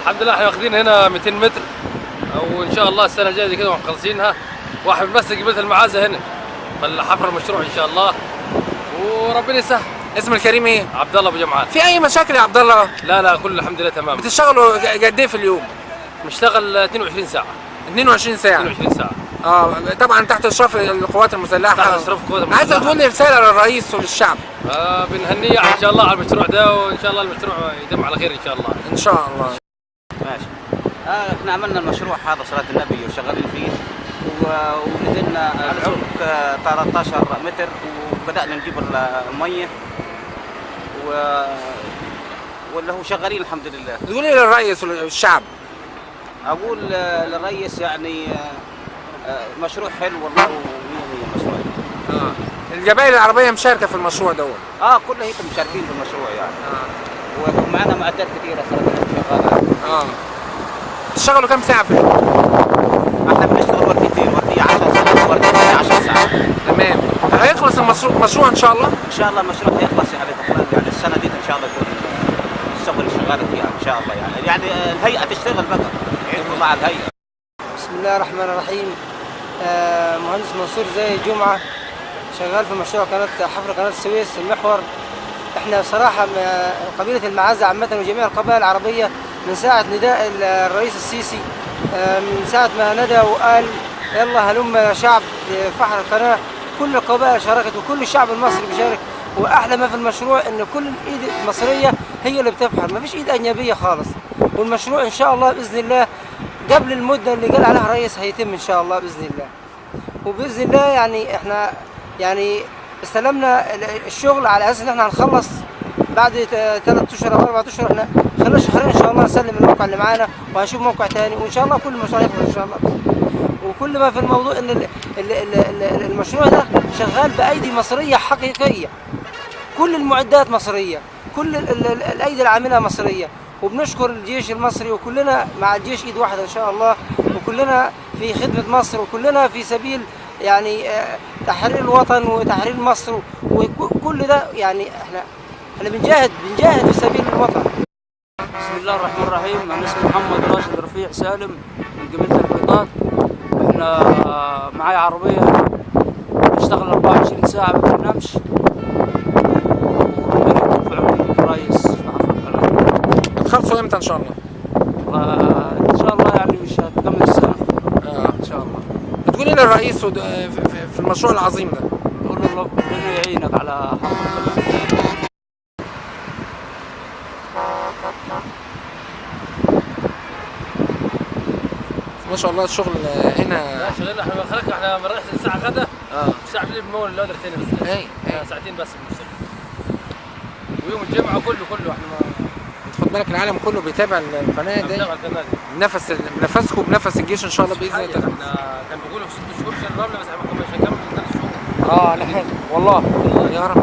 الحمد لله احنا واخدين هنا 200 متر، وان شاء الله السنه الجايه كده مخلصينها، واحنا بنمسك قبيله المعازه هنا فالحفر المشروع ان شاء الله وربنا يسهل. اسم الكريم ايه؟ عبد الله ابو جمعان. في اي مشاكل يا عبد الله؟ لا كله الحمد لله تمام. بتشتغلوا قد ايه في اليوم؟ بنشتغل 22 ساعه. 22 ساعه. 22 ساعه. طبعا تحت اشراف القوات المسلحه. تحت اشراف القوات المسلحه. عايز تقول لي رساله للرئيس وللشعب؟ بنهنيه ان شاء الله على المشروع ده، وان شاء الله المشروع يتم على خير ان شاء الله. ان شاء الله. ماشي. احنا عملنا المشروع هذا صلاة النبي وشغالين فيه، ونزلنا العمق 13 متر، وبدأنا نجيب المية واللي هو شغالين الحمد لله. تقول ايه للرئيس والشعب؟ اقول للرئيس يعني مشروع حلو والله، مشروع. القبائل العربية مشاركة في المشروع دوت. كلها هيك مشاركين في المشروع يعني. ومعنا معدات كثيرة شغالة. بتشتغلوا كم ساعة في اليوم؟ احنا بنشتغل ورديتين، وردية 10 ساعات وردية 10 ساعات. تمام. هيخلص المشروع ان شاء الله؟ ان شاء الله المشروع هيخلص يعني السنة دي ان شاء الله يكون الشغل شغالة فيها ان شاء الله يعني الهيئة تشتغل بقى يعيدوا مع الهيئة. بسم الله الرحمن الرحيم. مهندس منصور زاهي جمعة، شغال في مشروع حفر قناة السويس المحور. احنا بصراحة قبيلة المعازة عامة وجميع القبائل العربية من ساعة نداء الرئيس السيسي، من ساعة ما ندى وقال يلا هلم يا شعب لفحر القناة، كل القبائل شاركت وكل الشعب المصري بيشارك. واحلى ما في المشروع ان كل الايد المصرية هي اللي بتفحر، مفيش ايد اجنبية خالص. والمشروع ان شاء الله باذن الله قبل المدة اللي قال عليها الرئيس هيتم ان شاء الله باذن الله. وباذن الله يعني احنا يعني استلمنا الشغل على اساس ان احنا هنخلص بعد 3 اشهر او 4 اشهر. احنا خلال شهرين ان شاء الله نسلم الموقع اللي معانا وهنشوف موقع ثاني، وان شاء الله كل المشروع يخلص ان شاء الله. وكل ما في الموضوع ان المشروع ده شغال بايدي مصريه حقيقيه، كل المعدات مصريه، كل الايدي العامله مصريه. وبنشكر الجيش المصري، وكلنا مع الجيش ايد واحده ان شاء الله، وكلنا في خدمه مصر، وكلنا في سبيل يعني تحرير الوطن وتحرير مصر. وكل ده يعني احنا بنجاهد في سبيل الوطن. بسم الله الرحمن الرحيم. انا اسمي محمد راشد رفيع سالم من قبيله الحيطات. احنا معايا عربيه بنشتغل 24 ساعه ما بننامش، وربنا يكون في عون الرئيس في حفر القناه. هتخلصوا امتى ان شاء الله؟ ان شاء الله يعني مش هتكمل السنه. ان شاء الله. بتقول ايه للرئيس في المشروع العظيم ده؟ بقول له ربنا يعينك على حفر القناه. ما شاء الله الشغل هنا. لا شغلنا احنا من رايح الساعه غدا الساعه بالليل بنمول اللودر ثاني بس. ساعتين بس بنشتغل. ويوم الجمعه كله احنا خد بالك العالم كله بيتابع القناه دي. بنفسكم بنفس الجيش ان شاء الله باذن الله. احنا كان بيقولوا 6 شهور شغال بس احنا ما كناش هنكمل 3 شهور. لا حلو والله. يا رب.